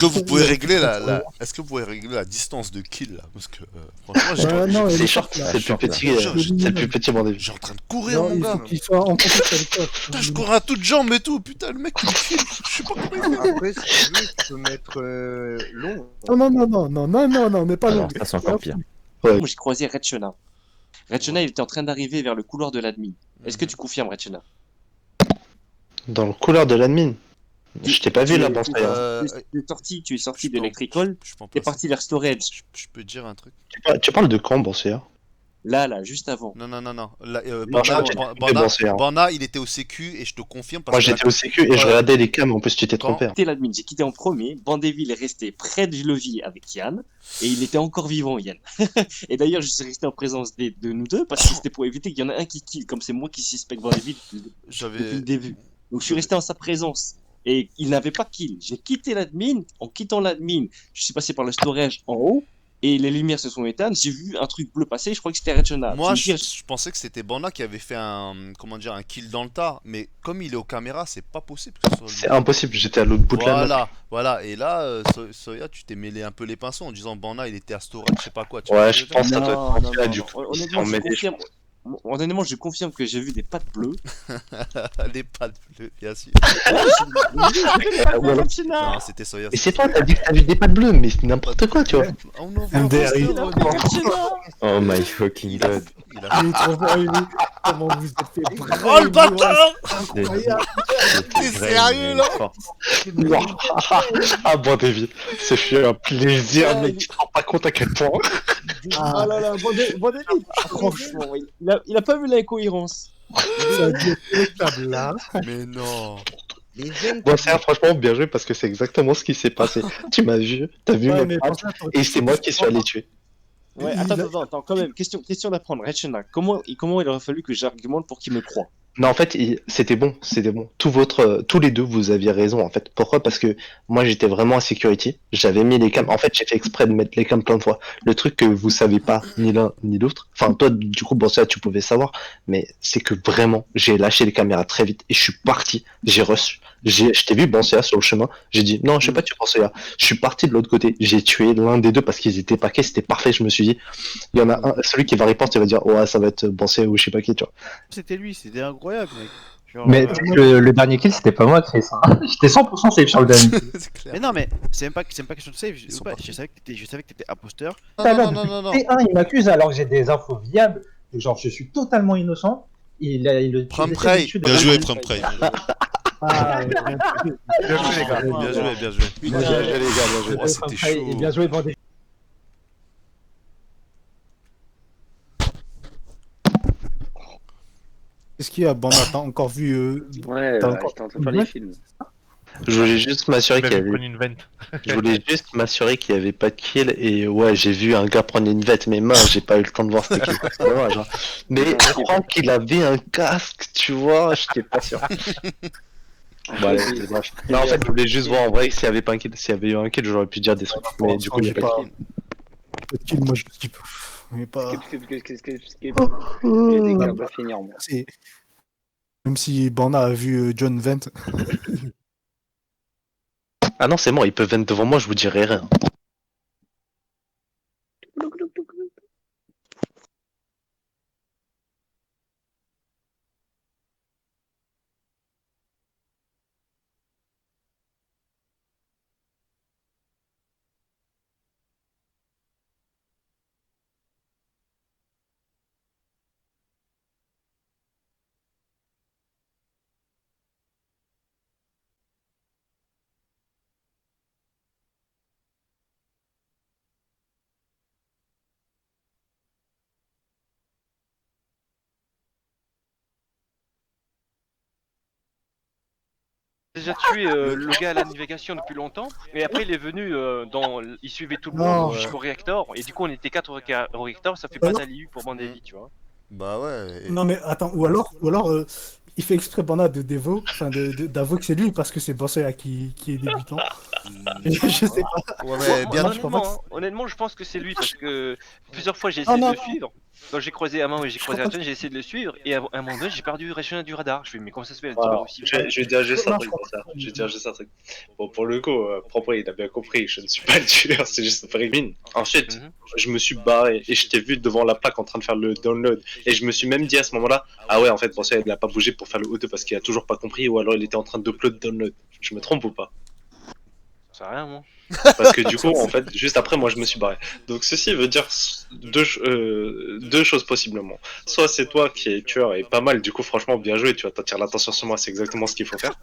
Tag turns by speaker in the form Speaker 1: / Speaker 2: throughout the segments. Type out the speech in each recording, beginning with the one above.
Speaker 1: Que vous pouvez régler Est-ce que vous pouvez régler la distance de kill là? Parce que franchement,
Speaker 2: Non, elle
Speaker 3: C'est
Speaker 2: est
Speaker 3: short,
Speaker 2: là.
Speaker 3: c'est le plus petit, c'est le plus petit bon début.
Speaker 1: j'ai en train de courir,
Speaker 2: Non,
Speaker 1: mon
Speaker 2: il
Speaker 1: gars.
Speaker 2: faut qu'il soit en contact avec toi.
Speaker 1: Putain, je courais à toutes jambes et tout. Putain, le mec il me kill. Je sais pas comment il fait.
Speaker 4: Après, si tu veux, tu peux mettre long.
Speaker 2: Non, mais pas
Speaker 5: Alors,
Speaker 2: long.
Speaker 5: ça, c'est encore pire.
Speaker 6: Moi, j'ai croisé Retchena. Retchena, il était en train d'arriver vers le couloir de l'admin. Est-ce que tu confirmes, Retchena?
Speaker 3: Dans le couleur de l'admin. Je t'ai pas vu là, bon, ça y est.
Speaker 6: Tu es sorti
Speaker 1: je
Speaker 6: de
Speaker 1: peux-
Speaker 6: l'Electrical,
Speaker 1: Je peux en
Speaker 6: t'es
Speaker 1: passer.
Speaker 6: parti vers Storage.
Speaker 1: Je peux te dire un truc?
Speaker 3: Tu parles de quand, bon, c'est
Speaker 6: Là, juste avant.
Speaker 1: Non. Là,
Speaker 3: Non,
Speaker 1: Bana,
Speaker 3: j'ai
Speaker 1: Bana,
Speaker 3: bon, c'est hein.
Speaker 1: Bana, il était au sécu et je te confirme parce
Speaker 3: Moi
Speaker 1: que
Speaker 3: j'étais au sécu et je regardais les cams, en plus tu t'es trompé.
Speaker 6: J'ai quitté l'admin, j'ai quitté en premier. Bandeville est resté près du levier avec Yann. Et il était encore vivant, Yann. Et d'ailleurs, je suis resté en présence de nous deux parce que c'était pour éviter qu'il y en ait un qui kill. Comme c'est moi qui suspecte Bandeville depuis le
Speaker 1: j'avais.
Speaker 6: début. Donc je suis resté en sa présence. Et il n'avait pas kill. J'ai quitté l'admin. En quittant l'admin, je suis passé par le storage en haut. Et les lumières se sont éteintes. J'ai vu un truc bleu passer. Je crois que c'était Retchena.
Speaker 1: Moi,
Speaker 6: Tu me dis,
Speaker 1: je pensais que c'était Bana qui avait fait un, comment dire, un kill dans le tas, mais comme il est aux caméras, c'est pas possible que ce soit lui.
Speaker 3: C'est impossible, j'étais à l'autre bout de la map.
Speaker 1: Voilà. Et là, Soya, tu t'es mêlé un peu les pinceaux en disant Bana, il était à storage, je sais pas quoi. Tu vois
Speaker 3: Ouais,
Speaker 1: ce
Speaker 3: je
Speaker 1: que je veux
Speaker 3: pense que ça doit
Speaker 6: Non,
Speaker 3: être
Speaker 6: non,
Speaker 3: là
Speaker 6: non,
Speaker 3: du
Speaker 6: non.
Speaker 3: coup.
Speaker 6: Honnêtement, je confirme. Honnêtement, je confirme que j'ai vu des pattes bleues.
Speaker 1: dire. Les pattes bleues, bien sûr.
Speaker 6: Retchena.
Speaker 1: Non, c'était Soya.
Speaker 3: Et c'est toi, t'as dit que t'as vu des pattes bleues, mais c'est n'importe quoi, tu vois.
Speaker 1: On envoie un
Speaker 2: MDR,
Speaker 1: poster,
Speaker 2: il-
Speaker 1: Renaud.
Speaker 5: Oh my fucking
Speaker 1: Il a-
Speaker 5: god.
Speaker 1: il a-
Speaker 2: Il est trop fort, comment vous êtes fait
Speaker 1: Oh le bâtard!
Speaker 2: Incroyable.
Speaker 1: T'es sérieux, là?
Speaker 3: Ah bon, David, ce fut un plaisir, mec, tu te rends pas compte à quel point.
Speaker 6: Ah là là, Bandeville. Franchement, il a pas vu l'incohérence.
Speaker 2: Ça a dû être électable, là.
Speaker 1: Mais non.
Speaker 4: Les jeunes,
Speaker 3: Bon, c'est franchement bien joué parce que c'est exactement ce qui s'est passé. Tu m'as vu, t'as vu
Speaker 2: Ouais,
Speaker 3: mes
Speaker 2: mais
Speaker 3: pattes,
Speaker 2: pour ça, t'aurais
Speaker 3: et
Speaker 2: pu-
Speaker 3: c'est moi qui suis allé tuer.
Speaker 6: Ouais,
Speaker 2: Il
Speaker 6: attends, quand même, question d'apprendre. Retchena, comment il aurait fallu que j'argumente pour qu'il me croie?
Speaker 3: Non, en fait, c'était bon, c'était bon. Tous les deux, vous aviez raison, en fait. Pourquoi? Parce que moi, j'étais vraiment à security. J'avais mis les cams. En fait, j'ai fait exprès de mettre les cams plein de fois. Le truc que vous savez pas, ni l'un ni l'autre. Enfin, toi, du coup, bon, ça, tu pouvais savoir. Mais c'est que vraiment, j'ai lâché les caméras très vite et je suis parti. J'ai rush. Je t'ai vu, bon, c'est là, sur le chemin. J'ai dit, non, je sais pas, tu penses là. Je suis parti de l'autre côté. J'ai tué l'un des deux parce qu'ils étaient paquets. C'était parfait. Je me suis dit, il y en a un, celui qui va répondre, il va dire, ouais, ça va être Bansea ou je sais pas qui, tu vois.
Speaker 7: C'était lui, c'était incroyable, mec. Genre,
Speaker 8: Mais tu sais que le dernier kill, c'était pas moi, Chris. Hein. J'étais 100% safe sur le dernier.
Speaker 1: C'est clair.
Speaker 7: Mais non, mais c'est même pas question de save.
Speaker 1: Ils sont
Speaker 7: Ou pas,
Speaker 1: partis.
Speaker 7: je savais que t'étais imposteur.
Speaker 1: Non.
Speaker 8: T1, il m'accuse alors que j'ai des infos viables. Genre, je suis totalement innocent. Il
Speaker 1: Prom Prey, bien joué, Prom Prey.
Speaker 2: Ah,
Speaker 1: Bien joué, les gars. Bien joué.
Speaker 3: Bien joué, les gars, bien joué.
Speaker 1: Oh, c'était chaud.
Speaker 8: Et bien joué, Bandé.
Speaker 2: Qu'est-ce qu'il y a, Banda? T'as encore vu.
Speaker 9: Ouais,
Speaker 2: T'as
Speaker 9: j'étais
Speaker 2: encore-
Speaker 9: en train de faire les films.
Speaker 3: Je voulais juste m'assurer qu'il y avait...
Speaker 10: une vente.
Speaker 3: Je voulais juste m'assurer qu'il y avait pas de kill et ouais, j'ai vu un gars prendre une vette, mais mince, j'ai pas eu le temps de voir c'était qui. C'est dommage, hein. Mais je crois qu'il avait un casque, tu vois, j'étais pas sûr. Bon, allez, c'est bref. Non, en fait, je voulais juste voir en vrai s'il y avait pas un kill. S'il y avait eu un kill, j'aurais pu dire des trucs. Mais du coup, il y a pas de kill.
Speaker 2: Pas de kill, moi je dis pas. Mais pas.
Speaker 9: On va finir, moi.
Speaker 2: C'est- Même si Banda a vu John Vent.
Speaker 3: Ah non, c'est bon, ils peuvent venir devant moi, je vous dirai rien.
Speaker 10: Déjà tué le gars à la navigation depuis longtemps, et après il est venu il suivait tout le
Speaker 2: Non.
Speaker 10: monde jusqu'au réacteur, et du coup on était 4 au réacteur, ça fait pas d'aliu pour Mandeli, tu vois.
Speaker 1: Bah ouais.
Speaker 2: Non mais attends, ou alors il fait exprès Banda de dévo, enfin d'avouer que c'est lui parce que c'est Bossé qui est débutant. Je sais pas.
Speaker 1: Ouais, mais bien.
Speaker 2: Moi, je crois pas que
Speaker 10: Honnêtement, je pense que c'est lui, parce que plusieurs fois j'ai
Speaker 2: Ah,
Speaker 10: essayé
Speaker 2: non,
Speaker 10: de le suivre, Quand j'ai croisé Amand et j'ai croisé Atchen, j'ai essayé de le suivre et à un moment donné, j'ai perdu Régional du radar. Je fais, mais comment ça se fait? C'est
Speaker 3: Voilà.
Speaker 10: pas possible.
Speaker 3: Je vais dire juste un
Speaker 2: Non,
Speaker 3: truc pour ça. Je vais dire juste un truc. Bon, pour le coup, propre, il a bien compris. Je ne suis pas le tueur, c'est juste Frémine. Ensuite,
Speaker 10: Mhm.
Speaker 3: je me suis barré et je t'ai vu devant la plaque en train de faire le download. Et je me suis même dit à ce moment-là, ah ouais, en fait, bon, ça, il n'a pas bougé pour faire le O2 parce qu'il a toujours pas compris ou alors il était en train d'upload download. Je me trompe ou pas?
Speaker 10: Ça sert à rien, moi.
Speaker 3: Parce que du coup, en fait, juste après, moi, je me suis barré. Donc, ceci veut dire deux choses possiblement. Soit c'est toi qui es tueur et pas mal, du coup, franchement, bien joué, tu vas t'attirer l'attention sur moi, c'est exactement ce qu'il faut faire.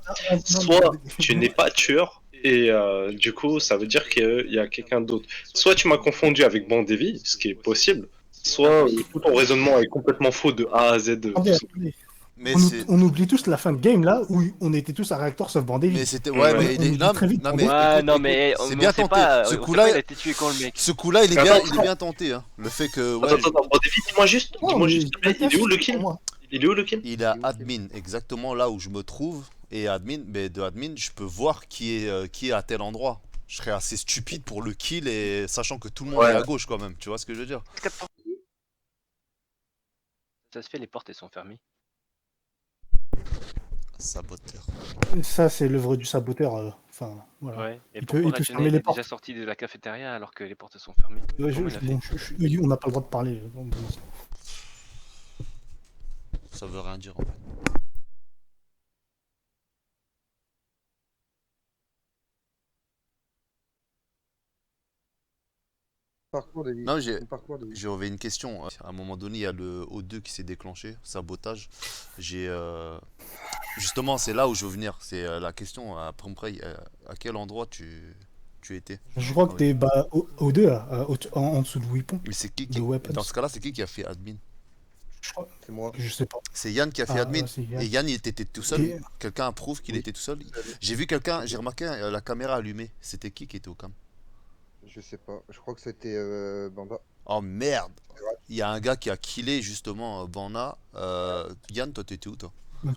Speaker 3: Soit tu n'es pas tueur et du coup, ça veut dire qu'il y a quelqu'un d'autre. Soit tu m'as confondu avec Bandevi, ce qui est possible, soit tout ton raisonnement est complètement faux de A à Z.
Speaker 2: Attendez, attendez.
Speaker 1: Mais
Speaker 2: On,
Speaker 1: c'est.
Speaker 2: on oublie tous la fin de game là où on était tous à réacteur sauf Bandé.
Speaker 1: Mais c'était. Ouais,
Speaker 3: Ouais.
Speaker 1: mais il est.
Speaker 2: On
Speaker 1: Non,
Speaker 2: très vite
Speaker 1: non,
Speaker 2: tombé.
Speaker 1: mais.
Speaker 10: Ouais,
Speaker 1: écoute,
Speaker 10: non,
Speaker 1: écoute,
Speaker 10: mais
Speaker 1: c'est
Speaker 10: on
Speaker 1: bien
Speaker 10: sait
Speaker 1: tenté.
Speaker 10: pas,
Speaker 1: Ce
Speaker 10: on sait
Speaker 1: coup-là,
Speaker 10: pas, il a été tué quand le mec.
Speaker 1: ce coup-là, il est bien, il est bien tenté. Hein. Le fait que. Ouais,
Speaker 3: Attends, Bandevi, dis-moi juste, s'il te plaît, il est où le kill?
Speaker 2: Moi.
Speaker 3: Il est où le kill?
Speaker 1: il est à admin, exactement là où je me trouve. Et admin, mais de admin, je peux voir qui est à tel endroit. Je serais assez stupide pour le kill et sachant que tout le monde
Speaker 3: Ouais.
Speaker 1: est à gauche quand même. Tu vois ce que je veux dire?
Speaker 10: Ça se fait, les portes elles sont fermées.
Speaker 1: Saboteur.
Speaker 2: Ça c'est l'œuvre du saboteur. Enfin voilà.
Speaker 10: Ouais. Et
Speaker 2: Il peut
Speaker 10: pourquoi
Speaker 2: fermer
Speaker 10: Rachel
Speaker 2: les
Speaker 10: est
Speaker 2: portes.
Speaker 10: déjà sorti de la cafétéria alors que les portes sont fermées?
Speaker 2: Ouais,
Speaker 10: Comment il a fait?
Speaker 2: bon, oui, on n'a pas le droit de parler. Bon.
Speaker 1: Ça veut rien dire en fait.
Speaker 4: Parcours de vie.
Speaker 1: Non, j'ai-
Speaker 4: Ton parcours de vie.
Speaker 1: J'avais une question. À un moment donné, il y a le O2 qui s'est déclenché, sabotage. J'ai justement, c'est là où je veux venir. C'est la question à Pomprey. À quel endroit tu étais?
Speaker 2: Je crois que t'es au 2 en dessous de Weapon.
Speaker 1: Mais c'est qui
Speaker 2: De weapons.
Speaker 1: dans ce cas-là, c'est qui a fait admin?
Speaker 2: Je crois.
Speaker 4: C'est moi.
Speaker 2: Je sais pas.
Speaker 1: C'est Yann qui a fait
Speaker 2: Ah,
Speaker 1: admin.
Speaker 2: ouais, c'est Yann.
Speaker 1: Et Yann, il était tout seul.
Speaker 2: Et-
Speaker 1: Quelqu'un approuve qu'il
Speaker 4: Oui.
Speaker 1: était tout seul. J'ai vu quelqu'un, j'ai remarqué la caméra allumée. C'était qui était au cam?
Speaker 4: Je sais pas. Je crois que c'était Banda.
Speaker 1: Oh merde! Il y a un gars qui a killé justement Bana. Yann, toi t'étais où toi?
Speaker 2: Ok.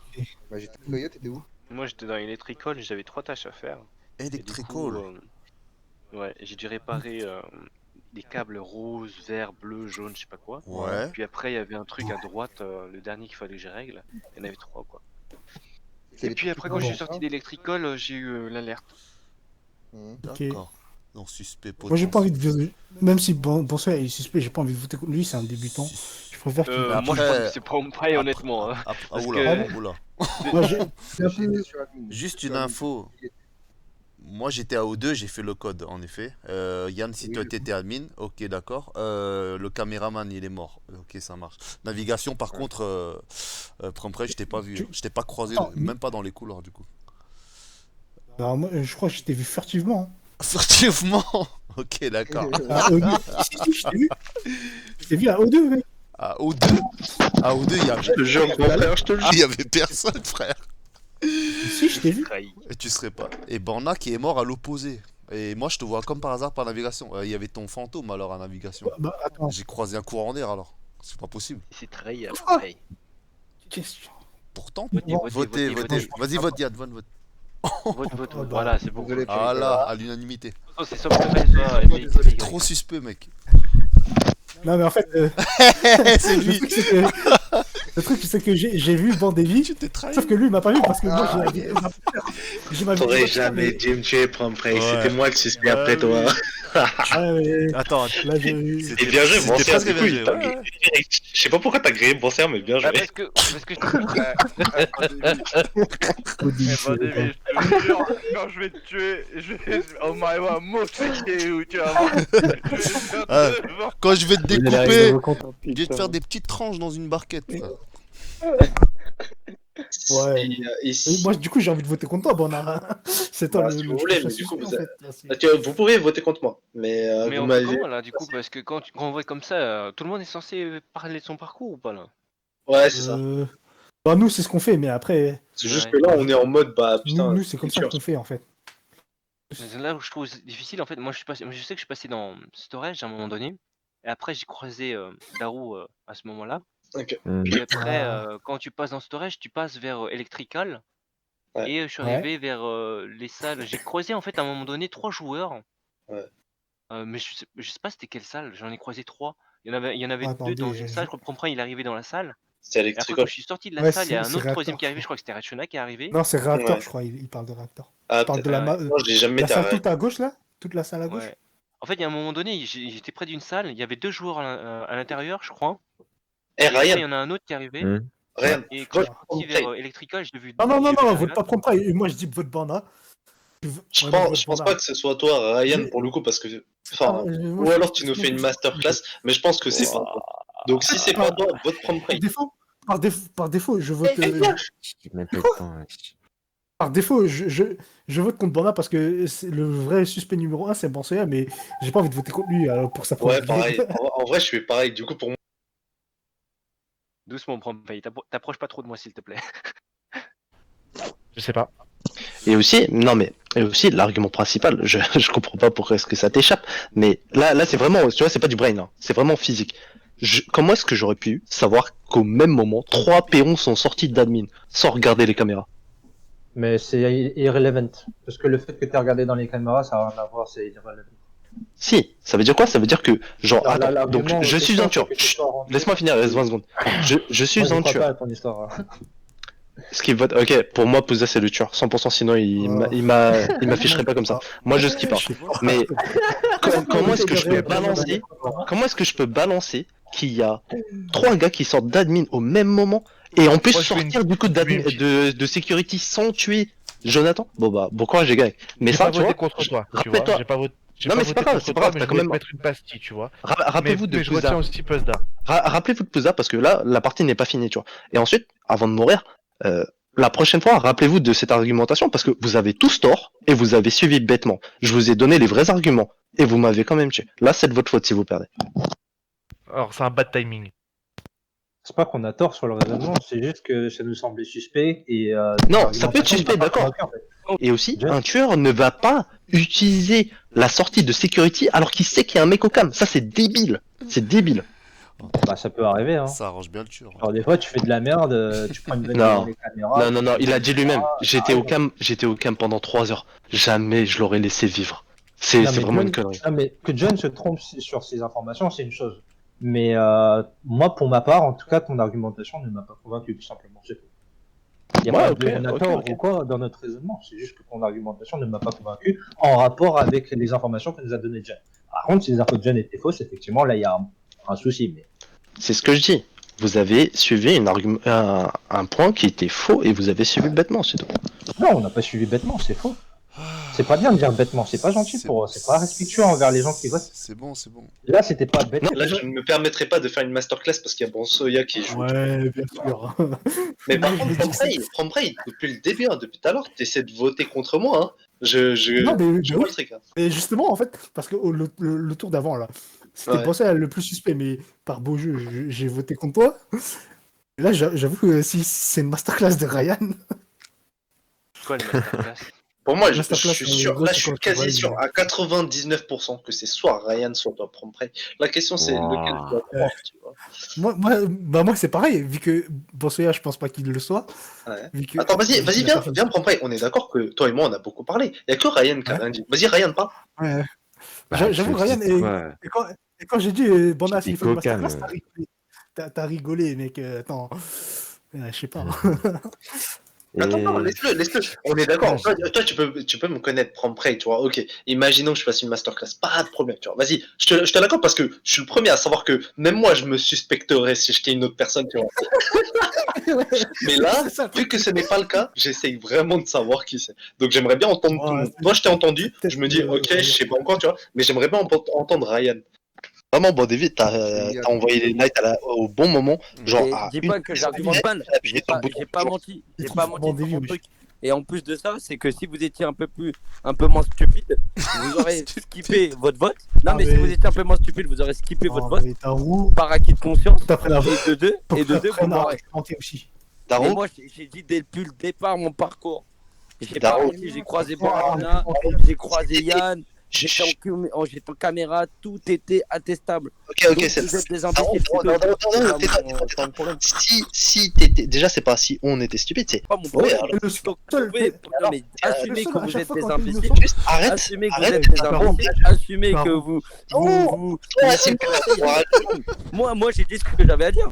Speaker 4: Bah, j'étais Coyote, t'étais où?
Speaker 10: Moi j'étais dans Electrical, j'avais 3 tâches à faire. Et du
Speaker 1: Electrical.
Speaker 10: coup, ouais, j'ai dû réparer des câbles roses, verts, bleus, jaunes, je sais pas quoi.
Speaker 1: Ouais.
Speaker 10: Puis après, il y avait un truc à droite, le dernier qu'il fallait que je règle. Il y en avait 3 quoi. Et puis après, quand je suis sorti d'Electrical, j'ai eu l'alerte.
Speaker 2: Ok.
Speaker 1: D'accord. Donc suspect
Speaker 2: Moi j'ai pas
Speaker 1: potentiel.
Speaker 2: envie de. Même si Bonsoir est suspect, j'ai pas envie de voter contre lui, c'est un débutant. Je préfère qu'il.
Speaker 1: Mais
Speaker 10: Moi je
Speaker 1: après-
Speaker 10: pense que c'est pas pareil honnêtement. Hein. Parce
Speaker 1: Oula,
Speaker 10: que-
Speaker 1: oula.
Speaker 2: Moi, j'ai-
Speaker 4: J'étais sur admin.
Speaker 1: Juste
Speaker 4: Sur
Speaker 1: une
Speaker 4: admin.
Speaker 1: info. Moi j'étais à O2, j'ai fait le code en effet. Yann, si
Speaker 4: Oui,
Speaker 1: toi
Speaker 4: je
Speaker 1: t'étais admin, ok d'accord. Le caméraman il est mort. Ok, ça marche. Navigation par contre, Pomprey, je t'ai pas vu. Je t'ai pas croisé,
Speaker 2: Non,
Speaker 1: même pas dans les couloirs du coup.
Speaker 2: Alors, moi, je crois que je t'ai vu furtivement.
Speaker 1: Furtivement. Ok, d'accord.
Speaker 2: À O2. Si, je t'ai vu. Je t'ai vu à O2, mec.
Speaker 1: À O2. À O2, il y avait...
Speaker 3: Je te jure, mon frère, je te le jure.
Speaker 1: il y avait personne, frère.
Speaker 2: Si, je t'ai vu.
Speaker 10: Trahi.
Speaker 1: Et tu serais pas. Et Borna qui est mort à l'opposé. Et moi, je te vois comme par hasard par navigation. Il y avait ton fantôme alors à navigation.
Speaker 2: Bah, attends.
Speaker 1: J'ai croisé un courant d'air alors. C'est pas possible.
Speaker 10: C'est trahi
Speaker 2: Ah.
Speaker 10: après.
Speaker 2: Question.
Speaker 1: Pourtant,
Speaker 10: Votez,
Speaker 2: Bon,
Speaker 1: votez,
Speaker 10: votez,
Speaker 1: votez. Vas-y, vote Yann, vote.
Speaker 10: Vote.
Speaker 2: bah,
Speaker 10: Voilà, c'est bon.
Speaker 4: désolé.
Speaker 1: Ah là, à l'unanimité.
Speaker 10: Oh, c'est soit Pomprey, soit Electrical.
Speaker 1: Trop suspect, mec.
Speaker 2: Non, mais en fait,
Speaker 1: C'est
Speaker 2: le
Speaker 1: lui.
Speaker 2: truc, c'est que, le truc, c'est que j'ai vu Bandévi,
Speaker 1: Tu t'es trahi.
Speaker 2: sauf que lui, il m'a pas vu parce que moi,
Speaker 4: Ah,
Speaker 2: j'ai ma
Speaker 3: T'aurais
Speaker 2: vidéo,
Speaker 3: jamais
Speaker 2: mais-
Speaker 3: dû me tuer, Pomprey.
Speaker 1: Ouais.
Speaker 3: C'était moi le suspect après toi.
Speaker 2: Ouais, mais
Speaker 1: Attends,
Speaker 2: là, j'ai.
Speaker 1: c'était-
Speaker 3: Et bien joué,
Speaker 1: c'était
Speaker 3: Bonsoir.
Speaker 1: presque
Speaker 3: Du coup,
Speaker 1: bien joué, ouais.
Speaker 3: je sais pas pourquoi t'as grillé Bonsoir, mais bien joué.
Speaker 10: Ah, parce que
Speaker 7: David, je te jure, quand je vais te tuer, on m'arrive à m'obséder où tu vas voir.
Speaker 1: Ah, quand je vais te découper, je vais te faire des petites tranches dans une barquette, frère.
Speaker 2: Ouais. Et moi, du coup, j'ai envie de voter contre toi, Bernard. C'est toi
Speaker 3: Bah,
Speaker 2: le.
Speaker 3: si
Speaker 2: le
Speaker 3: vous voulez,
Speaker 2: suspect,
Speaker 3: mais du coup,
Speaker 2: en
Speaker 3: vous
Speaker 2: fait, là, c'est-
Speaker 3: Vous pouvez voter contre moi, mais
Speaker 10: Mais
Speaker 3: vous
Speaker 10: on fait
Speaker 3: m'avez.
Speaker 10: comment là du coup? Parce que quand on voit comme ça, tout le monde est censé parler de son parcours ou pas là?
Speaker 3: Ouais, c'est ça.
Speaker 2: Bah, nous, c'est ce qu'on fait, mais après,
Speaker 3: C'est juste
Speaker 10: Ouais.
Speaker 3: que là, on est en mode, bah putain.
Speaker 2: nous c'est comme ça
Speaker 3: sûr.
Speaker 2: qu'on fait, en fait.
Speaker 10: C'est là où je trouve difficile en fait. Moi je sais que je suis passé dans Storage à un moment donné. Et après j'ai croisé Darou à ce moment-là.
Speaker 3: Ok.
Speaker 10: Puis après,
Speaker 2: Ah.
Speaker 10: quand tu passes dans Storage, tu passes vers Electrical.
Speaker 3: Ouais.
Speaker 10: Et je suis arrivé vers les salles. J'ai croisé en fait à un moment donné 3 joueurs.
Speaker 3: Ouais.
Speaker 10: Mais je sais pas c'était quelle salle. J'en ai croisé 3. Il y en avait
Speaker 2: Ah,
Speaker 10: 2 dans
Speaker 2: attendez,
Speaker 10: une salle. Je crois que Promprey, il est arrivé dans la salle.
Speaker 3: C'est
Speaker 10: Et après,
Speaker 3: électrique.
Speaker 10: quand je suis sorti de la
Speaker 2: Ouais,
Speaker 10: salle, il y a un
Speaker 2: c'est
Speaker 10: autre
Speaker 2: réacteur,
Speaker 10: troisième qui est
Speaker 2: je
Speaker 10: arrivé. Je crois que c'était Rachona qui est arrivé.
Speaker 2: Non, c'est réacteur,
Speaker 3: Ouais.
Speaker 2: je crois. Il parle de réacteur.
Speaker 3: Ah,
Speaker 2: Il parle de la,
Speaker 10: Ouais.
Speaker 3: non, j'ai jamais
Speaker 2: la
Speaker 3: été
Speaker 2: salle
Speaker 3: arrêté.
Speaker 2: toute à gauche, là? Toute la salle à gauche?
Speaker 10: Ouais. En fait, il y a un moment donné, j'étais près d'une salle. Il y avait 2 joueurs à l'intérieur, je crois.
Speaker 3: Eh,
Speaker 10: Et après, il y
Speaker 3: Ryan,
Speaker 10: en a un autre qui est arrivé.
Speaker 3: Ryan,
Speaker 10: Et quand je suis
Speaker 3: vote
Speaker 10: parti
Speaker 3: Promprey.
Speaker 10: vers Electrical, j'ai vu.
Speaker 2: Non, non, non,
Speaker 10: j'ai vu
Speaker 2: non,
Speaker 10: Ryan.
Speaker 2: vote pas Promprey. Moi, je dis vote Banda.
Speaker 3: Je
Speaker 2: Ouais, moi,
Speaker 3: pense,
Speaker 2: vote
Speaker 3: je pense
Speaker 2: Banda.
Speaker 3: pas que ce soit toi, Ryan,
Speaker 2: Mais-
Speaker 3: pour le coup, parce que.
Speaker 2: Ah,
Speaker 3: Enfin,
Speaker 2: moi,
Speaker 3: ou
Speaker 2: je-
Speaker 3: alors tu nous fais une masterclass, mais je pense que c'est pas toi. Donc si c'est pas toi, vote Promprey.
Speaker 2: Par défaut, je vote.
Speaker 5: Même pas le temps, ouais.
Speaker 2: Par défaut, je vote contre Banda parce que le vrai suspect numéro 1, c'est Bansoya, mais j'ai pas envie de voter contre lui pour sa
Speaker 3: Ouais,
Speaker 2: première
Speaker 3: pareil.
Speaker 2: game.
Speaker 3: En vrai, je fais pareil. Du coup, pour moi.
Speaker 10: Doucement, Promprey. T'approches pas trop de moi, s'il te plaît.
Speaker 5: Je sais pas.
Speaker 3: Et aussi, non mais, et aussi l'argument principal, je comprends pas pourquoi est-ce que ça t'échappe, mais là c'est vraiment, tu vois, c'est pas du brain, hein, c'est vraiment physique. Comment est-ce que j'aurais pu savoir qu'au même moment, 3 perrons sont sortis d'admin sans regarder les caméras?
Speaker 8: Mais c'est irrelevant. Parce que le fait que tu regardé dans les caméras, ça n'a rien à voir, c'est irrelevant.
Speaker 3: Si, ça veut dire quoi? Ça veut dire que, genre,
Speaker 8: Alors,
Speaker 3: attends,
Speaker 8: l'argument,
Speaker 3: donc je suis un tueur.
Speaker 8: c'est que tu sois rentré-
Speaker 3: Laisse-moi finir, reste 20 secondes. Je suis
Speaker 8: Moi, j'y
Speaker 3: un
Speaker 8: crois
Speaker 3: tueur.
Speaker 8: pas à ton histoire.
Speaker 3: Ce qui vote, ok, pour moi, Pouza c'est le tueur, 100%, sinon il m'afficherait pas comme ça. Moi je skip pas. Mais comment est-ce que je peux balancer, comment est-ce que je peux balancer qu'il y a 3 gars qui sortent d'admin au même moment et en plus
Speaker 5: Moi, je fais
Speaker 3: sortir du coup d'admin de security sans tuer Jonathan? Bon bah, bon courage les gars. Mais
Speaker 5: J'ai
Speaker 3: ça,
Speaker 5: pas
Speaker 3: tu
Speaker 5: voté
Speaker 3: vois,
Speaker 5: contre toi, tu vois.
Speaker 3: rappelle-toi.
Speaker 5: J'ai pas voté.
Speaker 3: Non, mais c'est pas grave, c'est pas grave,
Speaker 5: mais
Speaker 3: t'as
Speaker 5: je
Speaker 3: quand
Speaker 5: voulais
Speaker 3: même-
Speaker 5: te mettre une pastille, tu vois.
Speaker 3: Rappelez-vous de
Speaker 5: Mais je
Speaker 3: Pouza.
Speaker 5: retiens aussi Puzda.
Speaker 3: Rappelez-vous de Pouza parce que là, la partie n'est pas finie, tu vois. Et ensuite, avant de mourir, la prochaine fois, rappelez-vous de cette argumentation parce que vous avez tous tort et vous avez suivi bêtement. Je vous ai donné les vrais arguments et vous m'avez quand même tué. Là, c'est de votre faute si vous perdez.
Speaker 5: Alors, c'est un bad timing.
Speaker 8: C'est pas qu'on a tort sur le raisonnement, c'est juste que ça nous semblait suspect et.
Speaker 3: Non, ça peut être suspect, d'accord. Et aussi, un tueur ne va pas utiliser la sortie de security alors qu'il sait qu'il y a un mec au cam. Ça, c'est débile. C'est débile.
Speaker 8: Bah, ça peut arriver, hein.
Speaker 1: Ça arrange bien le tueur.
Speaker 8: Alors, des fois, tu fais de la merde, tu prends une bonne
Speaker 3: Non.
Speaker 8: dans les caméras.
Speaker 3: Non, il a dit lui-même.
Speaker 8: Ah,
Speaker 3: J'étais au cam pendant 3 heures. Jamais je l'aurais laissé vivre. C'est
Speaker 8: Non, mais
Speaker 3: vraiment
Speaker 8: John-
Speaker 3: une connerie.
Speaker 8: Ah, mais que John se trompe sur ses informations, c'est une chose. Mais moi, pour ma part, en tout cas, ton argumentation ne m'a pas convaincu, tout simplement. C'est tout. Il n'y a
Speaker 3: Ouais,
Speaker 8: pas
Speaker 3: ok,
Speaker 8: de
Speaker 3: ok,
Speaker 8: tort
Speaker 3: ok.
Speaker 8: ou quoi dans notre raisonnement. C'est juste que ton argumentation ne m'a pas convaincu en rapport avec les informations que nous a données John. Par contre, si les infos de John étaient fausses, effectivement, là, il y a un souci. Mais
Speaker 3: C'est ce que je dis. Vous avez suivi un point qui était faux et vous avez suivi bêtement, c'est tout.
Speaker 8: non, on n'a pas suivi bêtement, c'est faux. C'est pas bien de dire bêtement, c'est pas gentil c'est pas respectueux envers les gens qui votent.
Speaker 1: C'est bon, c'est bon.
Speaker 8: Là, c'était pas bête.
Speaker 3: Non, là, je ne me permettrai pas de faire une masterclass parce qu'il y a Bonsoya qui joue.
Speaker 2: Ouais, bien sûr.
Speaker 3: Mais par
Speaker 2: Moi, je
Speaker 3: contre,
Speaker 2: me dis que
Speaker 3: Promprey, depuis le début, hein, depuis tout à l'heure, tu essaies de voter contre moi. Hein.
Speaker 2: Non, mais
Speaker 3: je
Speaker 2: oui.
Speaker 3: vois le truc. Hein.
Speaker 2: Et justement, en fait, parce que le tour d'avant, là, c'était
Speaker 3: Ouais.
Speaker 2: Bansoya le plus suspect, mais par beau jeu, j'ai voté contre toi. Et là, j'avoue que si c'est une masterclass de Ryan.
Speaker 10: Quoi, le masterclass?
Speaker 3: Pour moi, je
Speaker 2: Masterclass,
Speaker 3: suis sûr,
Speaker 2: gros,
Speaker 3: là,
Speaker 2: c'est
Speaker 3: je suis
Speaker 2: quand tu
Speaker 3: quasi
Speaker 2: vois,
Speaker 3: sûr, à 99% que c'est soit Ryan, soit toi, Promprey. La question, c'est
Speaker 5: Wow.
Speaker 3: lequel tu dois croire, tu vois.
Speaker 2: Moi c'est pareil, vu que Bansoya, je pense pas qu'il le soit.
Speaker 3: Ouais.
Speaker 2: Vu que-
Speaker 3: Attends, vas-y,
Speaker 2: vu qu'il a
Speaker 3: viens,
Speaker 2: pas fait-
Speaker 3: viens, Promprey. On est d'accord que toi et moi, on a beaucoup parlé. Il y a que Ryan qui a
Speaker 2: Ouais.
Speaker 3: rien dit. Vas-y, Ryan, parle.
Speaker 2: Ouais.
Speaker 5: Bah,
Speaker 2: J'avoue,
Speaker 5: je
Speaker 2: Ryan,
Speaker 5: sais pas.
Speaker 2: et quand j'ai dit Banda,
Speaker 5: J'étais
Speaker 2: s'il faut une
Speaker 5: coquin,
Speaker 2: masterclass,
Speaker 5: mais-
Speaker 2: t'as rigolé. T'as rigolé, mec. Attends. Je sais pas.
Speaker 3: Attends, non,
Speaker 5: Et-
Speaker 3: laisse-le. On est d'accord. Toi, tu peux me connaître Promprey, tu vois. Ok, imaginons que je fasse une masterclass. Pas de problème, tu vois. Vas-y, je te l'accorde parce que je suis le premier à savoir que même moi, je me suspecterais si j'étais une autre personne, tu vois. Mais là,
Speaker 2: C'est ça,
Speaker 3: vu que ce n'est pas le cas, j'essaye vraiment de savoir qui c'est. Donc j'aimerais bien entendre tout le
Speaker 2: Ouais,
Speaker 3: monde. Moi, je t'ai entendu,
Speaker 2: peut-être
Speaker 3: je me dis,
Speaker 2: que-
Speaker 3: ok, je sais pas encore, tu vois, mais j'aimerais bien entendre Ryan. Vraiment, bon, David, t'as envoyé les lights au bon moment. Genre,
Speaker 11: Et
Speaker 3: à
Speaker 11: dis
Speaker 3: une
Speaker 11: pas que j'argumente pas,
Speaker 3: appuyé sur le bouton,
Speaker 11: j'ai pas
Speaker 3: genre.
Speaker 11: menti, j'ai
Speaker 2: trouve
Speaker 11: pas
Speaker 2: bon
Speaker 11: menti sur
Speaker 2: début,
Speaker 11: mon
Speaker 2: oui.
Speaker 11: truc. Et en plus de ça, c'est que si vous étiez un peu moins stupide, vous aurez skippé votre vote. Non,
Speaker 2: Ah,
Speaker 11: mais si
Speaker 2: mais-
Speaker 11: vous étiez un peu moins stupide, vous aurez skippé votre vote
Speaker 2: mais t'as roux.
Speaker 11: par acquis de conscience.
Speaker 2: T'as pris la
Speaker 11: Et de deux, vous m'aurez.
Speaker 2: menti aussi.
Speaker 11: Et
Speaker 3: Darou,
Speaker 11: moi, j'ai dit depuis le départ mon parcours. J'ai
Speaker 3: Darou.
Speaker 11: pas menti, j'ai croisé Borana, j'ai croisé Yann, J'étais en caméra, tout était attestable.
Speaker 3: Ok,
Speaker 11: Donc,
Speaker 3: c'est
Speaker 11: vous êtes des
Speaker 3: Ah,
Speaker 11: imbéciles.
Speaker 3: non, non, non, non,
Speaker 11: c'est pas mon problème.
Speaker 3: si t'étais. Déjà, c'est pas si on était stupide, c'est.
Speaker 11: Pas mon
Speaker 3: Ouais,
Speaker 11: problème.
Speaker 3: alors,
Speaker 2: Le
Speaker 11: Donc,
Speaker 2: seul-
Speaker 11: oui, non, mais
Speaker 2: le
Speaker 11: assumez
Speaker 2: seul,
Speaker 11: que
Speaker 2: à
Speaker 11: vous
Speaker 2: chaque
Speaker 11: êtes
Speaker 2: fois,
Speaker 11: des
Speaker 2: quand t'es
Speaker 11: imbéciles.
Speaker 2: innocent,
Speaker 3: juste arrête.
Speaker 11: Assumez que vous
Speaker 3: arrête,
Speaker 11: êtes des
Speaker 2: Baron.
Speaker 11: imbéciles. Assumez que
Speaker 2: Baron.
Speaker 11: vous.
Speaker 3: Non, toi, c'est
Speaker 11: Moi, j'ai dit ce que j'avais à dire.